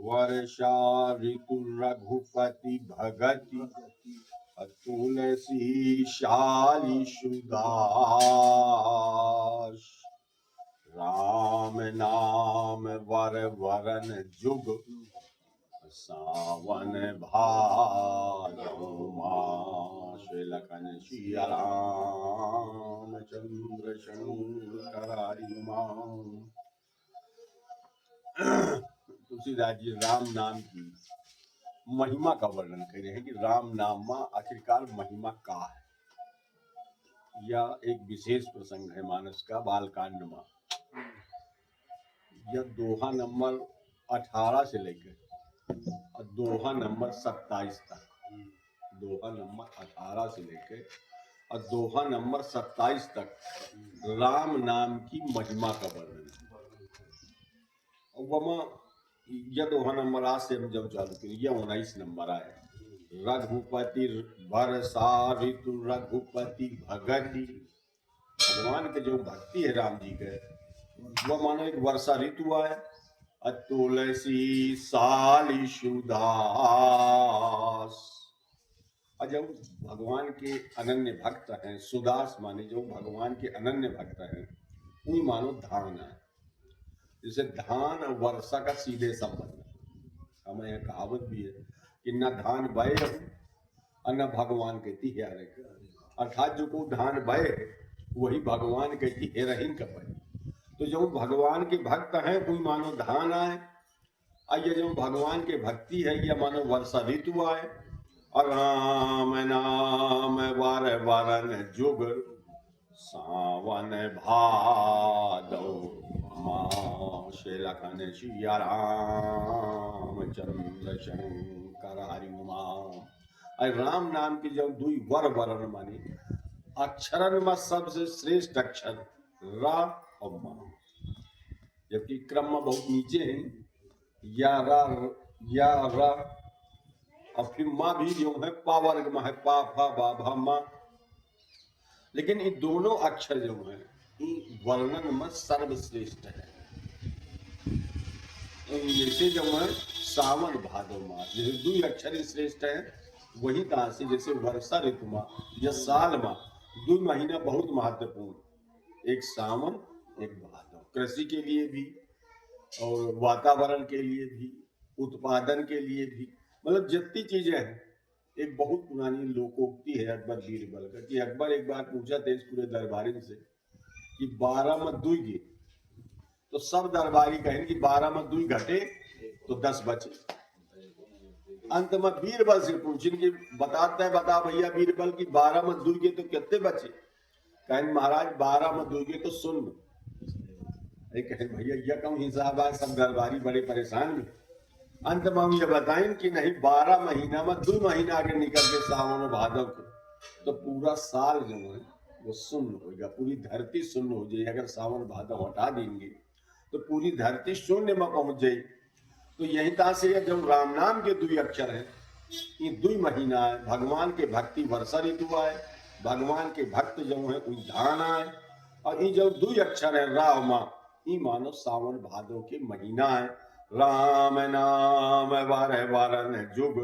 वर्षा ऋतु रघुपति भगति तुलसी शाली सुदास। राम नाम वर वरन जुग सावन भादौ मास। लखन सिया राम चंद्र शंकर हनुमान। तुलसीदास जी राम नाम की महिमा का वर्णन कर रहे हैं कि राम नाम में आखिरकार महिमा का है। यह एक विशेष प्रसंग है मानस का बालकांड में। यह दोहा नंबर 18 से लेकर और दोहा नंबर 27 तक, दोहा नंबर 18 से लेकर और दोहा नंबर 27 तक राम नाम की महिमा का वर्णन है। और वह यह दोहा नंबर 8 से हम जब चालू करें, यह 19 नंबर आए। रघुपति वर्षा ऋतु रघुपति भगति। भगवान के जो भक्ति है राम जी के, वह मानो एक वर्षा ऋतु आए। तुलसी साली सुदास। और जब भगवान के अनन्य भक्त हैं, सुदास माने जो भगवान के अनन्य भक्त हैं, उन्हीं मानो धान है। जैसे धान और वर्षा का सीधे संबंध है। हमें यह कहावत भी है कि न धान बहे और न भगवान के तिहारे। अर्थात जो को धान बहे वही भगवान के तिहरहीन का बहे। तो जो भगवान के भक्त हैं कोई मानो धान आए, और ये जो भगवान के भक्ति है यह मानो वर्षा ऋतु आए। और राम नाम वर वरन जुग सावन भादौ मास। लखन सिया राम चंद्र शंकर हनुमान। राम नाम की जब दुई वर वरण मानी, अक्षरन में सबसे श्रेष्ठ अक्षर रा और मा, जबकि क्रम में बहुत नीचे है। या रा और फिर माँ भी जो है पा वर्ग में है, पा फा बा भा मा। लेकिन ये दोनों अक्षर जो है वर्णन में सर्वश्रेष्ठ है। जैसे जो है सावन भादो मास, जैसे दो अक्षर श्रेष्ठ है, वही कहा से जैसे वर्षा ऋतु माह या साल माह, 2 महीना बहुत महत्वपूर्ण, एक सावन एक भादो, कृषि के लिए भी और वातावरण के लिए भी, उत्पादन के लिए भी, मतलब जितनी चीजें हैं। एक बहुत पुरानी लोकोक्ति है अकबर बीरबल का कि अकबर एक बार पूछा थे इस पूरे दरबारी से कि 12 में 2 गे, तो सब दरबारी कहें कि 12 में 2 घटे तो 10 बचे। अंत में बीरबल से पूछें कि बता भैया बीरबल की 12 में 2 गे तो कितने बचे? कहें महाराज 12 में 2 गे तो शून्य। कहें भैया यह कौन हिसाब है? सब दरबारी बड़े परेशान में। अंत में हम ये बताएं कि नहीं, 12 महीना में 2 महीना आगे निकल के सावन भादव के, तो पूरा साल जो है वो शून्य होगा, पूरी धरती शून्य हो जाएगी। अगर सावन भादव हटा देंगे तो पूरी धरती शून्य में पहुंच जाएगी। तो यही तरह से जब राम नाम के 2 अक्षर हैं, ये 2 महीना है, भगवान के भक्ति वर्षा ऋतु आए, भगवान के भक्त जो है धान आए, और ये जो 2 अक्षर है राम ये मानो सावन भादव के महीना है। राम नाम वर वरन जुग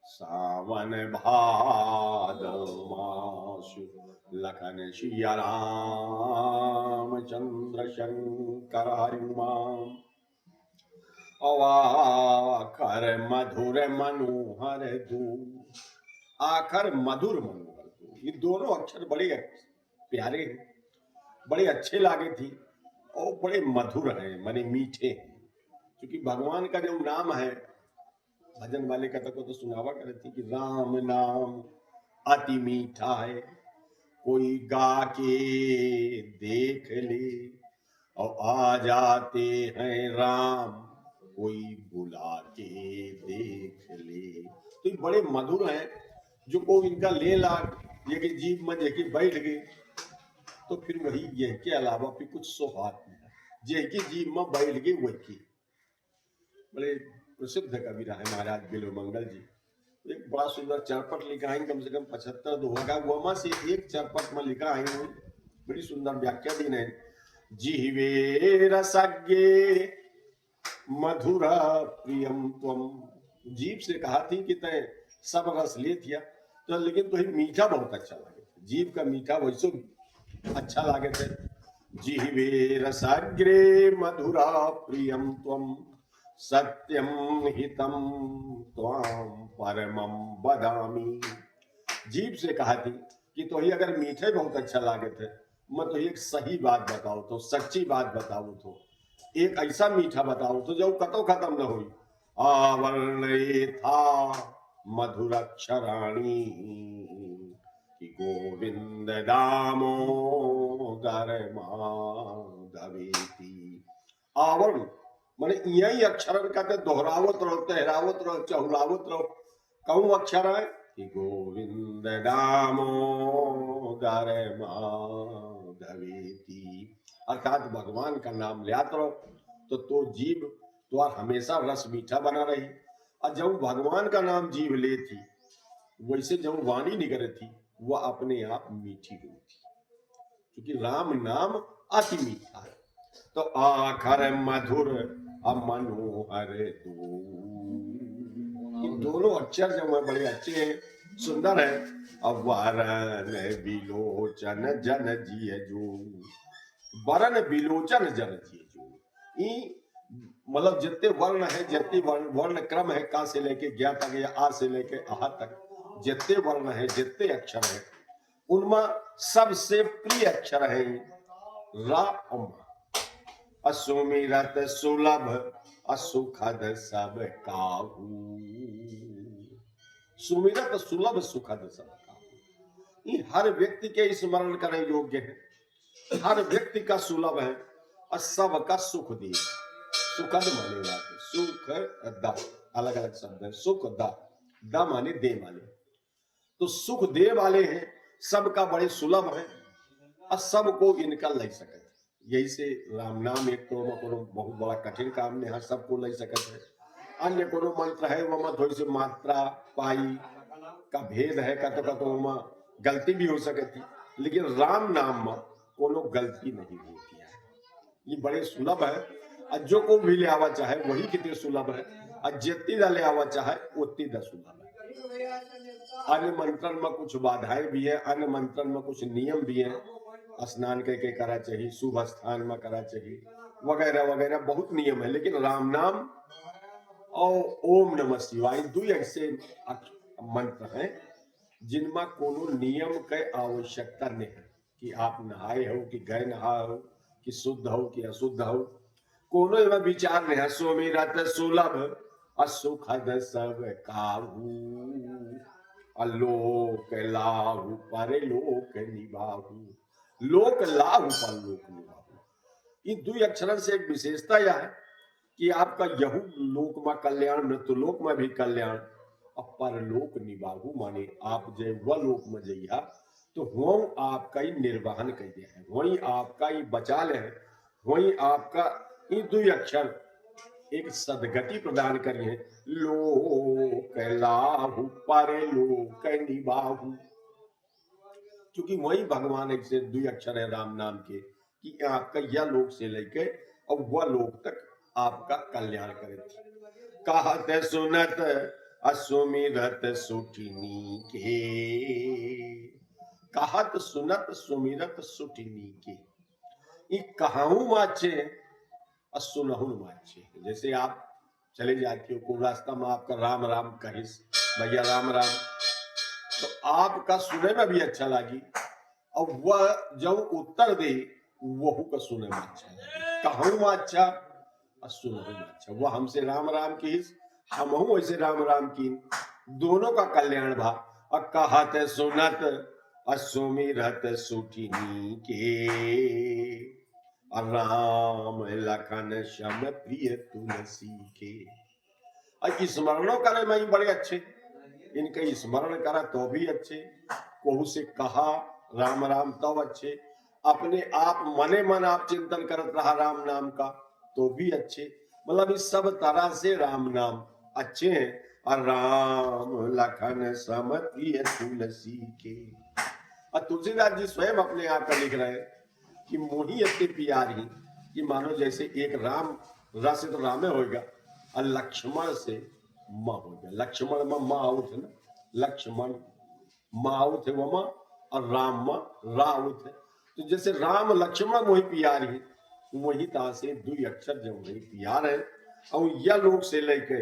सावन भादौ मास। लखन सिया राम चंद्र शंकर हनुमान। आखर मधुर मनोहर दू। आखर मधुर मनोहर दू, ये दोनों अक्षर बड़े प्यारे हैं, बड़े अच्छे लागे थी और बड़े मधुर हैं, माने मीठे हैं। क्योंकि भगवान का जो नाम है, भजन वाले कथा को तो सुनावा करे थी कि राम नाम अति मीठा है, कोई गा के देख ले, और आ जाते हैं राम कोई बुला के देख ले। तो ये बड़े मधुर हैं, जो को इनका ले ला ये कि जीव में जेके बैठ गए तो फिर वही यह के अलावा फिर कुछ सोहात नहीं, जेके जीव में बैठ गए वही। बड़े प्रसिद्ध कवि रहे महाराज बिल्वमंगल जी, एक बड़ा सुंदर चरपट लिखा है, कम से कम 75 दोहा का, वमा से एक चरपट में लिखा है, बड़ी सुंदर व्याख्या दी है। जीवे रसज्ञे मधुरा प्रियम त्वम। जीभ से कहा थी कि तय सब रस ले थिया, तो लेकिन तो ही मीठा बहुत अच्छा लगे, जीभ का मीठा वैसे भी अच्छा लागे थे। जिह्वे रसाग्रे मधुरा प्रियम त्वम, सत्यम हितम त्वाम परमम वदामि। जीभ से कहा थी कि तो ही अगर मीठे बहुत अच्छा लागे थे, मैं तो एक सही बात बताओ, तो सच्ची बात बताओ, तो एक ऐसा मीठा बताओ तो जो कतो खत्म न हुई। आवर्ण था मधुरक्षराणी, कि गोविंद दामोदर माधवेति। आवरण माने यही अक्षर कहते, दोहरावत रहो, तहरावत रहो, चहुलावत रहो। कहूं अक्षर है कि गोविंद दामोदर माधवेति, अर्थात भगवान का नाम लिया तो जीभ तो हमेशा रस मीठा बना रही। और जब भगवान का नाम जीभ ले थी, वैसे जब वाणी निकले थी वह अपने आप मीठी हुई थी, क्योंकि राम नाम अति मीठा है। तो आखर मधुर मनोहर दो, इन दोनों अक्षर जो है बड़े अच्छे हैं, सुंदर है। अब वरन बिलोचन जन जिय जो, वरन बिलोचन जन जिय जो, मतलब जितने वर्ण है, जितने वर्ण क्रम है, का से लेके ज्ञा तक या आ से लेके आह तक, जितने वर्ण है, जितने अक्षर है, उनमें सबसे प्रिय अक्षर है रा और मा। असुमिरत सुलभ असुखद सब काहू, सुमिरत सुलभ सुखद सब काहू। ये हर व्यक्ति के स्मरण करने योग्य है, हर व्यक्ति का सुलभ है और सबका सुख दे। सुखद माने वाले सुख द, अलग अलग शब्द है। सुख द माने दे वाले, तो सुख दे वाले हैं, सबका बड़े सुलभ है और सबको इनका ले सकते। यही से राम नाम एक तो बहुत बड़ा कठिन काम ने, सबको ले सकते है। अन्य कोनो मंत्र है वो मत थोड़ी सी मात्रा पाई का भेद है, कतो गलती भी हो सकती, लेकिन राम नाम में कोनो गलती नहीं होती है। ये बड़े सुलभ है और जो को भी ले आवा चाहे वही कितने सुलभ है, और जितनी दा ले आवा चाहे उतनी दा सुलभ है। अन्य मंत्रण में कुछ बाधाएं भी है, अन्य मंत्रण में कुछ नियम भी है, स्नान करके करा चाहिए, शुभ स्थान में करा चाहिए, वगैरह वगैरह बहुत नियम है। लेकिन राम नाम और ओम नमः शिवाय दो ऐसे मंत्र हैं जिनमें कोनो नियम के आवश्यकता नहीं है, कि आप नहाए हो कि गए नहा हो, कि शुद्ध हो कि अशुद्ध हो, कोनो एवं विचार नहीं है। सुमिरत सुलभ असुखद सब काहू, अलोक लाहु परलोक निभाहु, लोक लाहु परलोक निभाहु। इन दो अक्षरों से एक विशेषता यह है कि आपका यहू लोक में कल्याण, मृत्युलोक में भी कल्याण, और परलोक निभाहु माने आप जय वह लोक में जइया तो वहीं आपका ही निर्वाहन कर दिया है, वहीं आपका ही बचा ले है, वहीं आपका ये दो अक्षर एक सदगति प्रदान करिए। लोक लाहु परलोक निभाहु, क्योंकि वही भगवान एक से दो अक्षर है राम नाम के, कि आपका यह लोक से लेके और वह लोक तक आपका कल्याण करे। कहत सुनत असुमिरत सुठिनी के, कहत सुनत सुमिरत सुठिनी के, ये कहाऊ माचे और सुनहु माचे। जैसे आप चले जाते हो को रास्ता में आपका राम राम कहिस, भैया राम राम, तो आपका सुने में भी अच्छा लगी, और वह जब उत्तर दे वह का सुने में अच्छा लगे। कहूँ में अच्छा और सुनहु में अच्छा, वह हमसे राम राम की, हम ऐसे राम राम की, दोनों का कल्याण भा। और कहत सुनत असुमिरत सुठिनी के, राम लखन श्याम प्रिय तुलसी के। और स्मरणों करे में बड़े अच्छे, इनके स्मरण करा तो भी अच्छे, कोहू से कहा राम राम तब अच्छे, अपने आप मने मन आप चिंतन करत रहा राम नाम का तो भी अच्छे। मतलब इस सब तरह से राम नाम अच्छे हैं। और राम लखन सम प्रिय तुलसी के। और तुलसीदास जी स्वयं अपने आप का लिख रहे हैं कि मोही अति प्यारी, कि मानो जैसे एक राम र से तो रामे होगा और लक्ष्मण से माँ हो गया। लक्ष्मण में माँ आउट है ना, लक्ष्मण माँ आउट है वो माँ, और राम माँ रा आउट है। तो जैसे राम लक्ष्मण मोहि प्यारी, वही ता से दुई अक्षर जो वही प्यार है, और यह लोक से लेके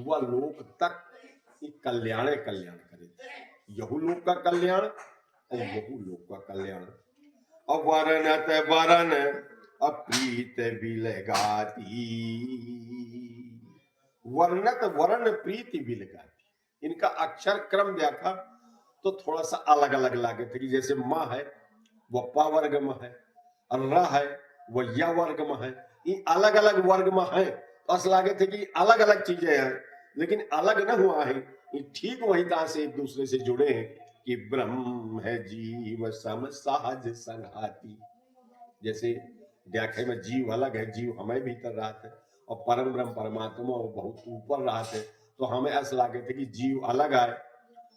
वह लोक तक कल्याण कल्याण करे, यहू लोक का कल्याण और वहू लोक का कल्याण। अवरनत वरन अप्रीत बिलगाती, वर्णत वर्ण प्रीति बिलगाती। इनका अक्षर क्रम देखा तो थोड़ा सा अलग अलग लागे थे कि जैसे माँ है वह प वर्ग में है, और र है वह य वर्ग में है, ये अलग अलग वर्ग में है। तो अस लागे थे कि अलग अलग चीजें हैं, लेकिन अलग न हुआ है, ये ठीक वही तरह से एक दूसरे से जुड़े हैं कि ब्रह्म है जीव सम सहज संघाती। जैसे देखे में जीव अलग है, जीव हमें भीतर रहते, और परम ब्रह्म परमात्मा वो बहुत ऊपर रहते। तो हमें ऐसा लगे थे कि जीव अलग आए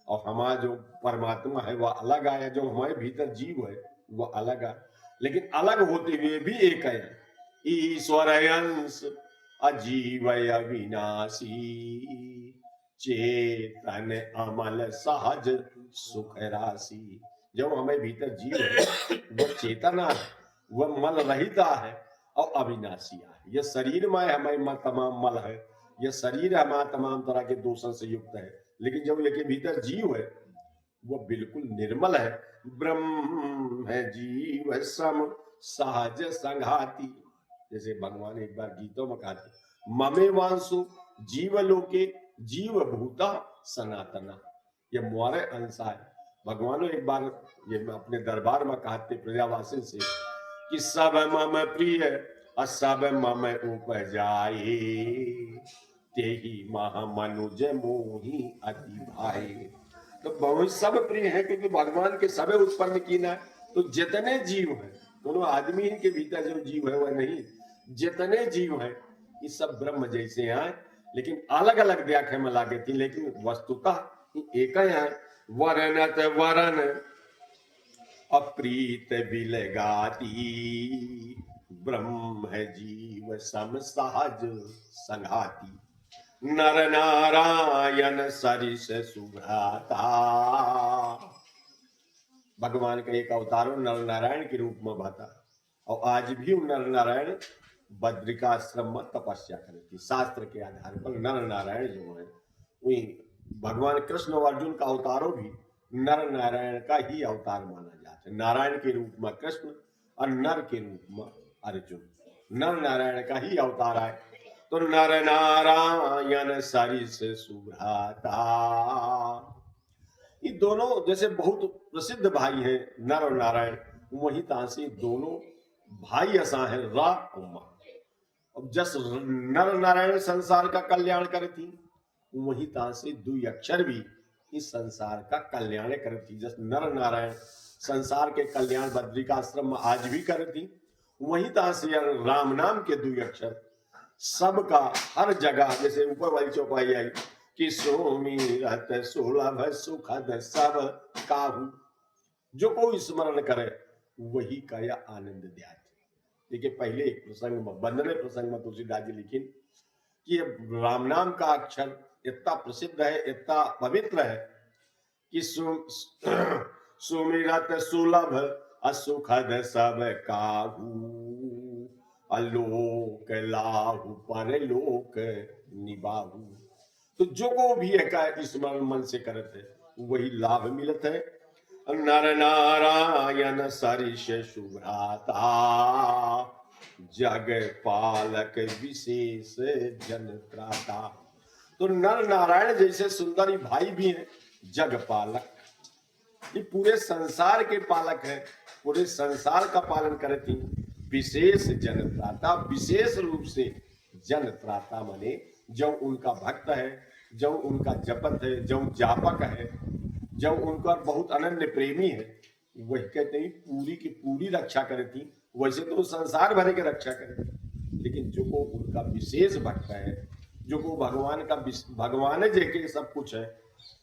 और हमारा जो परमात्मा है वह अलग आया, जो हमारे भीतर जीव है वह अलग आए, लेकिन अलग होते हुए भी एक है। ईश्वर अंश अजीव अविनाशी, चेतन अमल सहज सुख राशि। जब हमें भीतर जीव है वह चेतना है, वह मल रहिता है और अविनाशी है। यह शरीर में हमें तमाम मल है, यह शरीर हमारा तमाम तरह के दोषों से युक्त है, लेकिन जब ये भीतर जीव है वो बिल्कुल निर्मल है। ब्रह्म है जीव सम सहज संघाती। जैसे भगवान एक बार गीतों में कहते, ममे वांसु जीव लोके जीव भूता सनातना, ये मोरे अंश है। भगवान एक बार ये अपने दरबार में कहते प्रजावासी से कि सब मम प्रिय और सब मम उपजाए, तेहि महा मनुज मोहि अति भाई। तो बहुत सब प्रिय है क्योंकि भगवान के सबे उत्पन्न कीना है। तो जितने जीव है, दोनों आदमी के भीतर जो जीव है वह नहीं, जितने जीव है ये सब ब्रह्म जैसे हैं, लेकिन अलग अलग व्याख्या में लागे थी, लेकिन वस्तुतः एक ही है। वरनत वरन अप्रीत बिलगाती, ब्रह्म है जीव सम सहज संघाती। नर नारायण सरिस सुभ्राता, भगवान का एक अवतार नर नारायण के रूप में बता, और आज भी नर नारायण बद्रिकाश्रम में तपस्या करती। शास्त्र के आधार पर नर नारायण जो है वही भगवान कृष्ण और अर्जुन का अवतारों भी नर नारायण का ही अवतार माना जाता है। नारायण के रूप में कृष्ण और नर के रूप में अर्जुन, नर नारायण का ही अवतार है। तो नर नारायण सरिस सुभ्राता, ये दोनों जैसे बहुत प्रसिद्ध भाई हैं नर और नारायण, वही तरह से दोनों भाई ऐसा है रा और मा। अब जस नर नारायण संसार का कल्याण करती, वही तरह से दुई अक्षर भी इस संसार का कल्याण करती। जस नर नारायण संसार के कल्याण बद्रिकाश्रम में आज भी करती, वही तरह से राम नाम के दुई अक्षर सबका हर जगह, जैसे ऊपर वाली चौपाई आई कि सुमिरत सुलभ सुखद सब काहू, जो कोई स्मरण करे वही कया आनंद दिया। देखिए पहले एक प्रसंग में, वंदने प्रसंग में तुलसीदास जी लिखिन कि राम नाम का अक्षर इतना प्रसिद्ध है, इतना पवित्र है कि सुमिरत सुलभ असुखद सब काहू, अलोक लाहु परलोक निबाहु। तो जो को भी है स्मरण मन से करते वही लाभ मिलत है। नर नारायण सरिस सुभ्राता, जग पालक विशेष जन त्राता। तो नर नारायण जैसे सुंदरी भाई भी हैं, जग पालक, ये पूरे संसार के पालक है, पूरे संसार का पालन करती। विशेष जन त्राता, विशेष रूप से जन त्राता माने जो उनका भक्त है, जो उनका जपत है, जो जापक है, जो उनका बहुत अनन्य प्रेमी है, वही कहते हैं पूरी की पूरी रक्षा करती। वैसे तो संसार भरे के रक्षा करती, लेकिन जो को उनका विशेष भक्त है, जो को भगवान का भगवान जे सब कुछ है,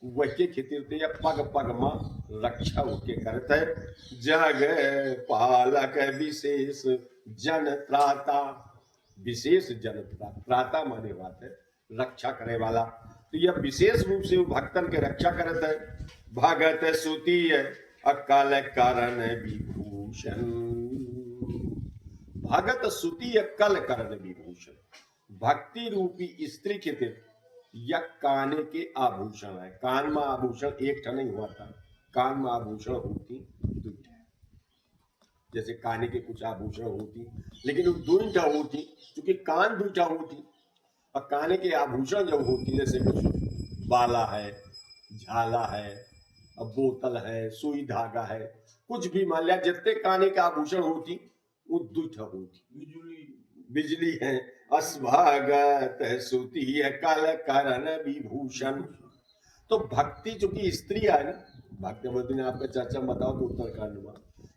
वही खातिर पग पग में रक्षा होके करते। जग पालक विशेष जन त्राता, विशेष जन प्राता माने बात है रक्षा करे वाला। तो यह विशेष रूप से वो भक्तन के रक्षा करत है। भगत सुती अकाल कारण विभूषण, भगत सुती कल करण विभूषण, भक्ति रूपी स्त्री के तिर या काने के आभूषण है। कान में आभूषण एक ठा नहीं हुआ था, कान में आभूषण होती दुईठा, जैसे काने के कुछ आभूषण होती लेकिन वो दुईठा होती, क्योंकि कान दुईठा होती और काने के आभूषण जब होती जैसे कुछ बाला है, झाला है, अब बोतल है, सुई धागा है, कुछ भी मान लिया जितने काने के आभूषण होती वो दुईठा होती। बिजली है अस्भागत सुती कल करण विभूषण। तो भक्ति चूंकि स्त्री है ना, भाग्यवती ने आपका चर्चा बताओ तो उत्तरकांड में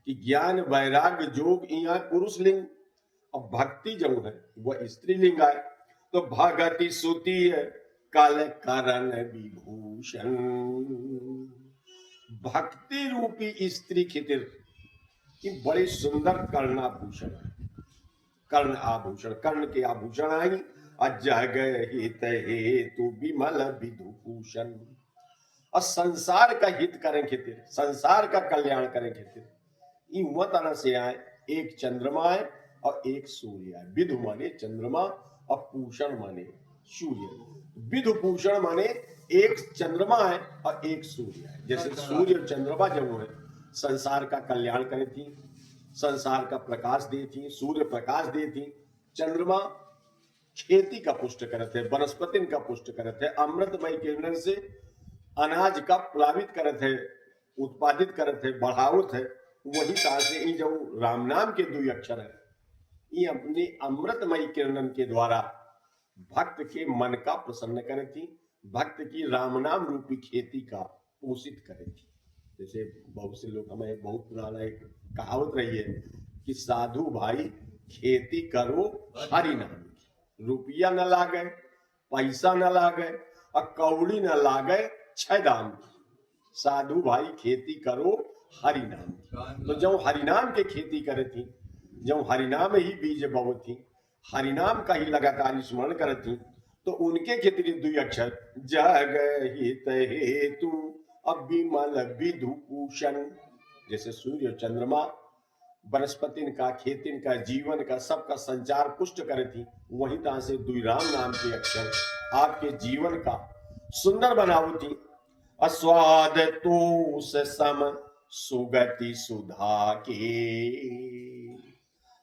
कि ज्ञान वैराग्य जोग यहाँ पुरुष लिंग और भक्ति जो है वह स्त्री लिंग है। तो भगति सुती कल करण विभूषण, भक्ति रूपी स्त्री खितिर की बड़ी सुंदर कर्णाभूषण है। कर्ण आभूषण, कर्ण के आभूषण आई अजग हित हेतु विमल विधुभूषण, और संसार का हित करें खातिर, संसार का कल्याण करें खातिर वह तरह से आए। एक चंद्रमा है और एक सूर्य है। विधु माने चंद्रमा और पूषण माने सूर्य। विधु पूषण माने एक चंद्रमा है और एक सूर्य है। जैसे सूर्य और चंद्रमा जब है संसार का कल्याण करे थी, संसार का प्रकाश देती, सूर्य प्रकाश देती, चंद्रमा खेती का पुष्ट करते, वनस्पति का पुष्ट करते, अमृतमय किरण से अनाज का प्लावित करते, उत्पादित करते, बढ़ावत है। वही तरह से ये जो राम नाम के दो अक्षर है ये अपने अमृतमय किरणन के द्वारा भक्त के मन का प्रसन्न करे थी, भक्त की राम नाम रूपी खेती का पोषित करे थी। जैसे बहुत से लोग, हमें बहुत पुराना एक कहावत रही है कि साधु भाई खेती करो हरि नाम की, रुपया न लागे, पैसा न लागे और कौड़ी न लागे छह दाम। साधु भाई खेती करो हरि नाम की। तो जब हरिनाम के खेती करे थी, जब हरिनाम ही बीज बो थी, हरिनाम का ही लगातार स्मरण करे थी, तो उनके खेती दुई अक्षर जग हित हेतु विमल विधुभूषण। जैसे सूर्य चंद्रमा वनस्पति का, खेती का, जीवन का, सबका संचार पुष्ट करे थी, वही तरह से दुई राम नाम के अक्षर आपके जीवन का सुंदर बनाओ थी। अस्वाद तोष सम सुगति सुधा के,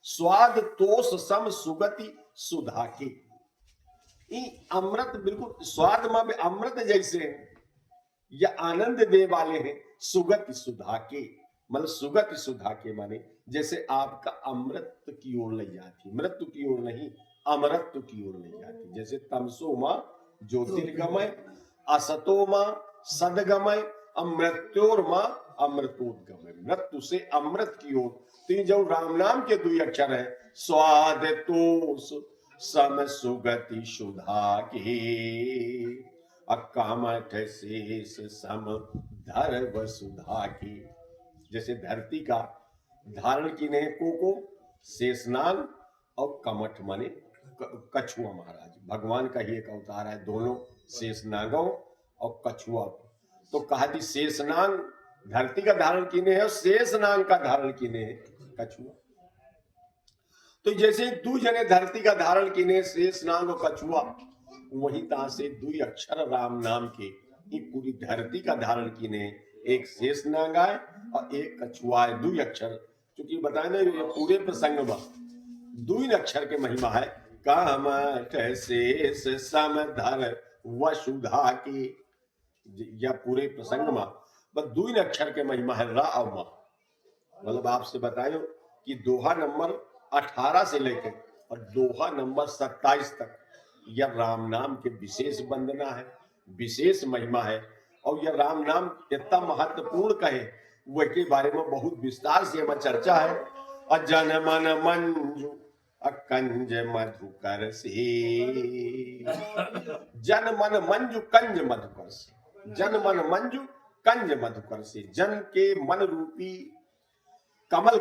स्वाद तोष सम सुगति सुधा के। अमृत बिल्कुल स्वाद में अमृत जैसे या आनंद दे वाले हैं। सुगति सुधा के मतलब सुगति सुधा के माने जैसे आपका अमृत की ओर ले जाती, मृत्यु की ओर नहीं अमृत की ओर ले जाती। जैसे तमसो मां ज्योतिर्गमय, असतो मां सदगमय, अमृत्योर मां अमृतोद्गमय, मृत्यु से अमृत की ओर। तो जो राम नाम के दो अक्षर है स्वाद तोष सम सुगति सुधा के, अकामठ शेष सम धर वसुधा की। जैसे धरती का धारण की ने को शेषनाग और कमठ माने कछुआ। महाराज भगवान का ही एक अवतार है, दोनों शेषनागों और कछुआ। तो कहा थी शेषनाग धरती का धारण की ने है और शेषनाग का धारण की ने है कछुआ। तो जैसे दू जने धरती का धारण की ने शेषनाग और कछुआ, वही तरह से दुई अक्षर राम नाम के पूरी धरती का धारण की ने, एक शेषनाग है और एक कछुआ है। दुई अक्षर क्योंकि बताए ना ये पूरे प्रसंग में दुई अक्षर के महिमा है। कामठ शेष सम धर वसुधा की, या पूरे प्रसंग में बस दुई अक्षर के महिमा है रा और मा। मतलब आपसे बतायो कि दोहा नंबर 18 से लेकर और दोहा नंबर 27 तक यह राम नाम के विशेष वंदना है, विशेष महिमा है। और यह राम नाम इतना महत्वपूर्ण कहे वह के बारे में बहुत विस्तार से हमारी चर्चा है। अजन मन मंजू अकंज मधुकर से, जन मन मंजू कंज मधुकर से, जन मन मंजू कंज मधुकर से। जन के मन रूपी कमल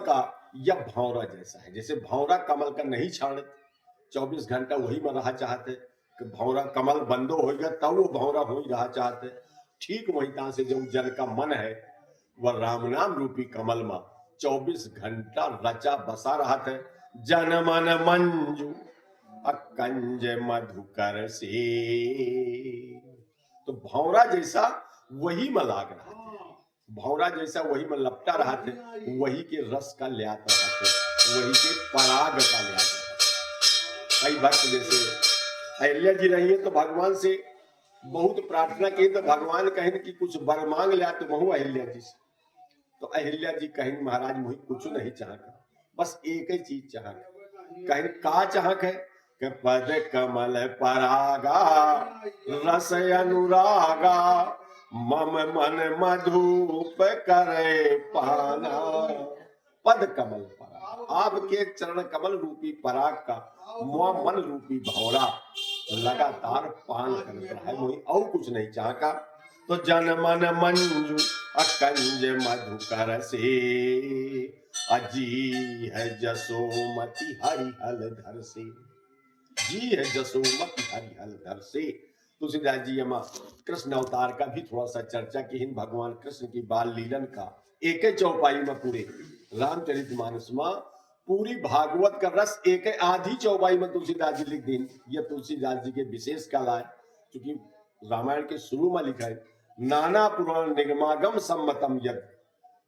का या भौरा जैसा है। जैसे भौरा कमल का नहीं छाड़त, 24 घंटा वही में रहा चाहते कि भौरा कमल बंदो हो गया तब वो भौरा हो ही रहा चाहते। ठीक वही तरह से जो जन का मन है वह राम नाम रूपी कमल में 24 घंटा रचा बसा रहा था। जन मन मंजू अकंज मधुकर से, तो भौरा जैसा वही में लाग रहा था, भौरा जैसा वही में लपटा रहा थे, वही के रस का ल्यात रहा थे, वही के पराग का ल्यात रहा थे। कई भक्त जैसे अहिल्या जी रही है तो भगवान से बहुत प्रार्थना की तो भगवान कहें कि कुछ वर मांग लिया तो बहु अहिल्या जी से। तो अहिल्या जी कहें महाराज मुझे कुछ नहीं चाहता, बस एक ही चीज चाह, कहें का चाहक है कि पद कमल परागा रस अनुरागा मम मन मधुप करे पाना। पद कमल पराग, आपके चरण कमल रूपी पराग का मन रूपी भौरा लगातार पान करता है, मुझे और कुछ नहीं चाहता। तो जन मन मंजू अकंज मधुकर से, अजी है जसोमति हरिहल धर से, जी है जसोमति हरिहल धर से। तुलसीदास जी यमा कृष्ण अवतार का भी थोड़ा सा चर्चा की, भगवान कृष्ण की बाल लीलन का एक ही चौपाई में पूरे रामचरितमानस में पूरी भागवत का रस एक आधी चौपाई में तुलसीदास जी लिख दी। यह तुलसीदास जी के विशेष कला है, क्योंकि रामायण के शुरू में लिखा है नाना पुराण निगमागम सम्मतम यद,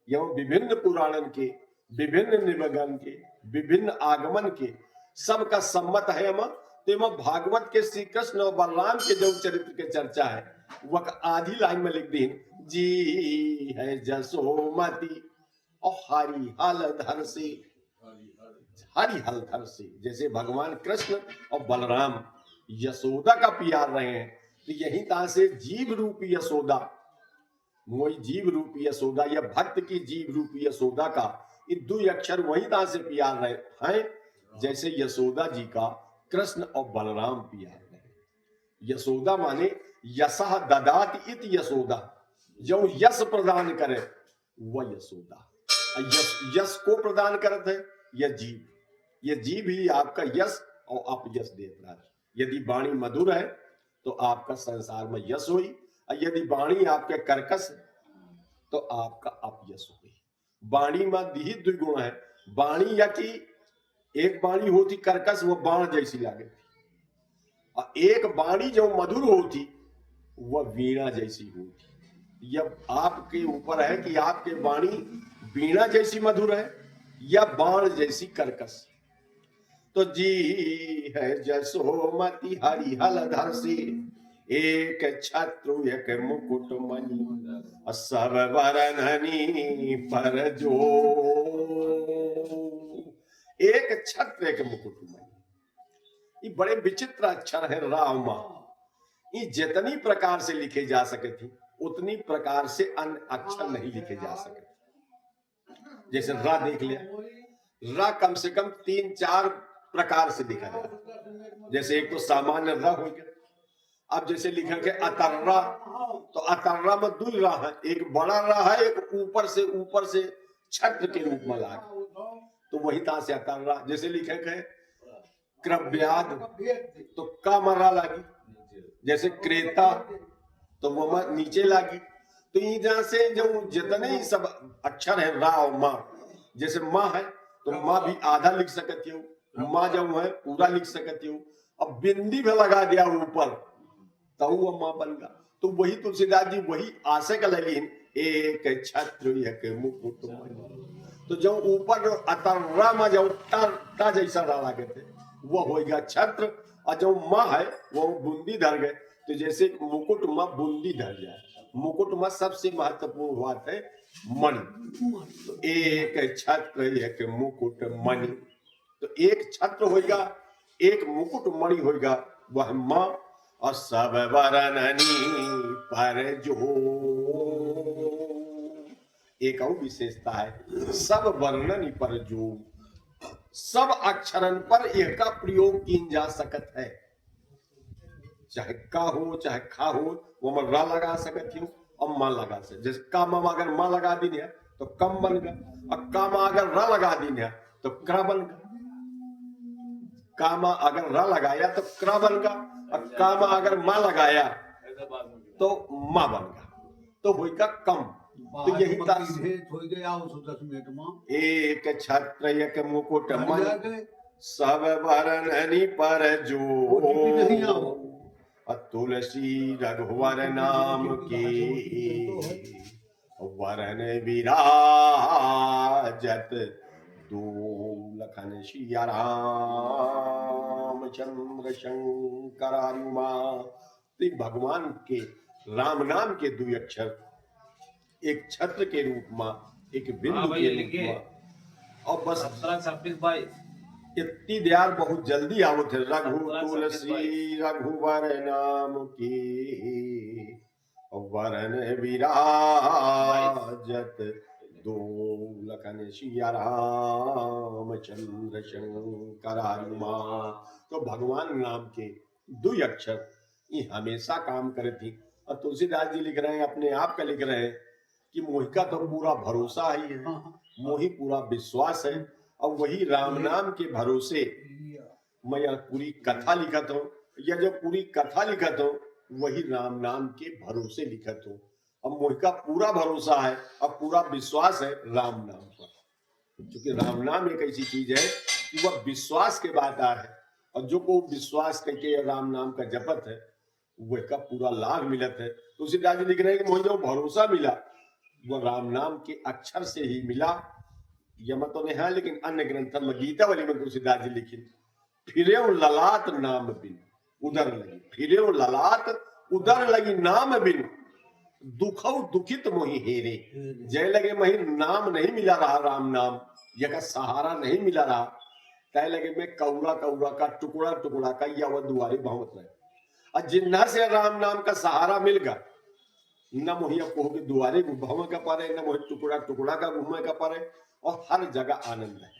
यह विभिन्न पुराणन के विभिन्न निगम के विभिन्न आगमन के सबका सम्मत है। हम भागवत के श्री कृष्ण और बलराम के जो चरित्र के चर्चा है वह आधी लाइन में लिख दी, जी है जसोमति और हरिहल धर से, हरिहल धर से। जैसे भगवान कृष्ण और बलराम यशोदा का प्यार रहे हैं, तो यही तरह से जीव रूपी यशोदा, वही जीव रूपी यशोदा या भक्त की जीव रूपी यशोदा का ये दो अक्षर वही तरह से प्यार रहे हैं, जैसे यशोदा जी का कृष्ण और बलराम प्यार रहे। यशोदा माने यशः ददाति इत यशोदा, जो यश प्रदान करे वह यशोदा। यश को प्रदान करते है यह जीव, यह जीव ही आपका यश और आप यश देता है। यदि वाणी मधुर है तो आपका संसार में यश हुई, और यदि वाणी आपके कर्कश है तो आपका अपयश हुई। वाणी में ही द्विगुण है, वाणी या कि एक वाणी होती कर्कश वो बाण जैसी लागे, और एक वाणी जो मधुर होती वह वीणा जैसी होती। यह आपके ऊपर है कि आपके वाणी वीणा जैसी मधुर है या बाण जैसी कर्कश। तो जी है जसोमति हरिहल धर से, एक छत्रु एक मुकुट मणि सब वरननी पर जो, एक छत्र एक मुकुट मणि। ये बड़े विचित्र अक्षर है राम, ये जितनी प्रकार से लिखे जा सके थे उतनी प्रकार से अन्य अक्षर नहीं लिखे जा सके। जैसे रा देख लिया, रा कम से कम 3-4 प्रकार से लिखा जाए। जैसे एक तो सामान्य रा हो गया, अब जैसे लिखा के अतर्रा, तो अतर्रा में 2 रा है, एक बड़ा रा है, एक ऊपर से छत्र के रूप में लाग, तो वही तरह से अतर्रा। जैसे लिखे के क्रव्याद तो का मरा लागी, जैसे क्रेता तो वह नीचे लागी। तो यहाँ से जो जितने ही सब अक्षर है रा और माँ, जैसे माँ है तो माँ भी आधा लिख सकती हो, माँ जब है पूरा लिख सकती हो, अब बिंदी भी लगा दिया ऊपर तो वह माँ बन गया। तो वही तुलसीदास जी वही आशय का लगी, एक छत्र एक मुकुट मणि। तो जो ऊपर अतर्रा में जो ता जैसा रा लागे थे वह हो गया छत्र, और जो माँ है वो बूंदी धर गए। तो जैसे मुकुट में बूंदी धर जाए, मुकुट में सबसे महत्वपूर्ण बात है मणि। तो एक छत्र एक मुकुट मणि, तो एक छत्र होगा एक मुकुट मणि होगा वह माँ, और सब वरननी पर जो, एक और विशेषता है सब वर्णनी पर जो, सब अक्षरन पर एक का प्रयोग किया जा सकता है। चाहे का हो चाहे खा हो वो में रा लगा सकती हो और मां लगा सकते। जैसे का मां अगर मां लगा दी है तो कम बन गया। और काम अगर र लगा दी ना तो क्र बन गया। कामा अगर र लगाया तो क्र बन गया, और कामा अगर मां लगाया तो मां बन गया, तो हुई का कम। तो यही एक छत्र एक मुकुट मन सब वरननि पर जो, तुलसी रघुवर नाम के वरन विराजत दो लखन सिया राम चंद्र शंकर हनुमान। तो भगवान के राम नाम के दो अक्षर, एक छत्र के रूप में, एक बिंदु के रूप में, और बस 17-26 इतनी देर बहुत जल्दी आवो थे। रघु तुलसी रघुवर नाम की वरन विराजत दो लखन सिया राम चंद्र शंकर हनुमान। तो भगवान नाम के दो अक्षर ये हमेशा काम करे थी। और तुलसीदास जी लिख रहे हैं, अपने आप का लिख रहे हैं कि मोहि का तो पूरा भरोसा ही है, मोहि पूरा विश्वास है, और वही राम नाम के भरोसे मैं यह पूरी कथा लिखत हूँ। यह जो पूरी कथा लिखत हूँ वही राम नाम के भरोसे लिखत हूँ। अब मोहि का पूरा भरोसा है और पूरा विश्वास है राम नाम पर, क्योंकि राम नाम एक ऐसी चीज है कि वह विश्वास के बाद आ है, और जो को विश्वास करके राम नाम का जपत है वह का पूरा लाभ मिलत है। तो उसी दादी लिख रहे हैं कि मुझे जो भरोसा मिला वह राम नाम के अक्षर से ही मिला। यह तो नहीं है, लेकिन अन्य ग्रंथ में गीता वाली में तुलसीदास जी लिखी, फिरे ललाट नाम बिन उदर लगी, फिरे ललाट उदर लगी नाम बिन दुखौ दुखित मोहि हेरे। जय लगे मही नाम नहीं मिला रहा, राम नाम यह का सहारा नहीं मिला रहा, तय लगे में कौरा कौरा का टुकड़ा टुकड़ा का या वह दुआरे भवत रहे। और जिन्ना से राम नाम का सहारा मिल गया, न मोहिया कोह के दुआरे भवन का पारे, न मोहि टुकड़ा टुकड़ा का घूमे का पारे, और हर जगह आनंद है।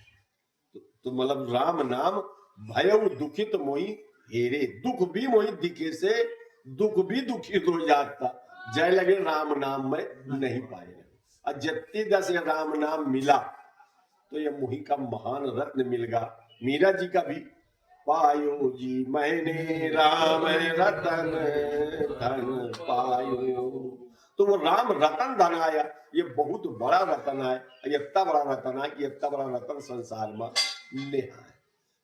तो मतलब राम नाम भयउ दुखित मोहि हेरे, दुख भी मोहि दिखे से दुख भी दुखी हो जाता, जय लगे राम नाम में नहीं पाए। और जत्ती दस राम नाम मिला तो यह मोहि का महान रत्न मिल गया। मीरा जी का भी पायो जी मैंने राम रतन धन पायो, तो वो राम रतन धन आया, ये बहुत बड़ा रतन है, इतना बड़ा रतन है कि इतना बड़ा रतन संसार में नहीं है।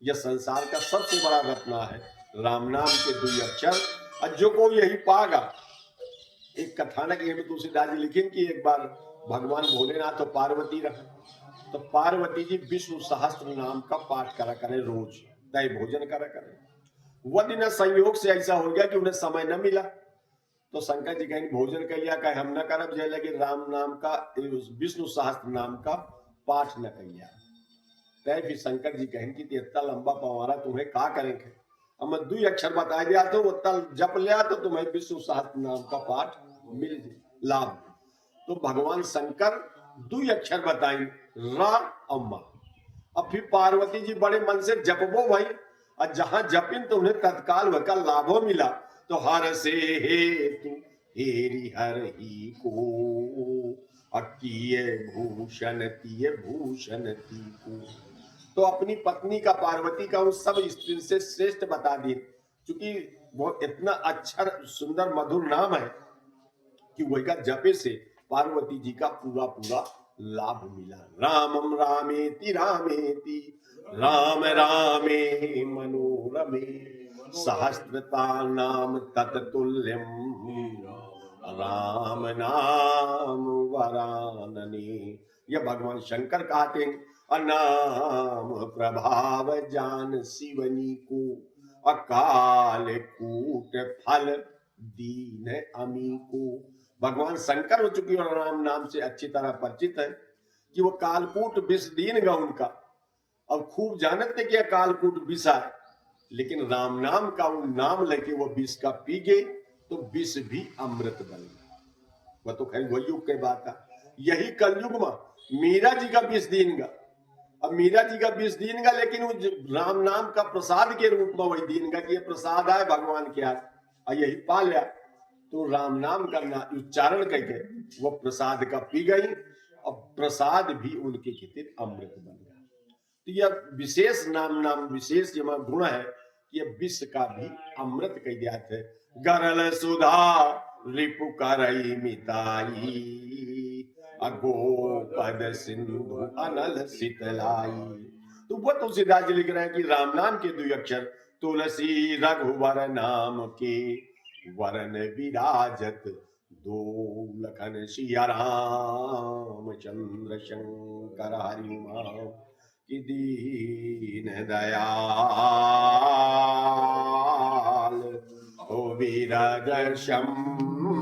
यह संसार का सबसे बड़ा रत्न है राम नाम के दो अक्षर। और जो को यही पागा, एक कथानक ये में तुलसीदास जी लिखे कि एक बार भगवान भोलेनाथ तो पार्वती रहे, तो पार्वती जी विष्णु सहस्त्र नाम का पाठ करा करे, रोज दही भोजन करा करे। वह दिन संयोग से ऐसा हो गया कि उन्हें समय न मिला, तो शंकर जी कहीं भोजन कर लिया, कहे हम न करब, जय लगे राम नाम का विष्णु सहस्त्र नाम का पाठ न किया। तय फिर शंकर जी कहें कि इतना लंबा पवारा तुम्हें का करेंगे, हम दो अक्षर बता दिया तो उतना जप लिया तो तुम्हें विष्णु सहस्त्र नाम का पाठ मिल लाभ। तो भगवान शंकर दो अक्षर बताई रा और मा। अब फिर पार्वती जी बड़े मन से जपबो भाई, और जहां जपिन तो उन्हें तत्काल वह लाभो मिला। तो हर से हेतु हेरी हर ही को, अकिये भूषण तिये भूषण ती को। तो अपनी पत्नी का, पार्वती का उस सब स्त्री से श्रेष्ठ बता दी, क्योंकि वो इतना अच्छा सुंदर मधुर नाम है कि वही का जपे से पार्वती जी का पूरा पूरा लाभ मिला। रामम रामेति रामेति राम रामे मनोरमे, सहस्रता नाम तत्तुल्यम राम नाम वरानने। यह भगवान शंकर कहते हैं, अनाम प्रभाव जान शिवनी को, अकाल कूट फल दीन अमी को। भगवान शंकर हो चुकी और राम नाम से अच्छी तरह परिचित है कि वो कालकूट विष दीन गा उनका, और खूब जानते कि कालकूट विष है, लेकिन राम नाम का वो नाम लेके वो विष का पी गए तो विष भी अमृत बन गया। वह तो खैर वही युग के बात है। यही कलयुग में मीरा जी का विष दीन गा, अब मीरा जी का विष दीन गा, लेकिन वो राम नाम का प्रसाद के रूप में वही दीन गा कि ये प्रसाद है भगवान के हाथ, और यही पा लिया तो राम नाम का उच्चारण करके वो प्रसाद का पी गई अब प्रसाद भी उनके खातिर अमृत बन गया। तो यह विशेष नाम विशेष ये गुण है कि यह विश्व का भी अमृत कह दिया थे। गरल सुधा रिपु करई मिताई, अगोपद सिंधु अनल शीतलाई। तो वो तुलसीदास जी लिख रहे हैं कि राम नाम के दो अक्षर तुलसी रघुवर नाम के, वरन विराजत दो लखन सिया राम चंद्र शंकर हरिमा कि दीन दयाल हो विरज संभारी।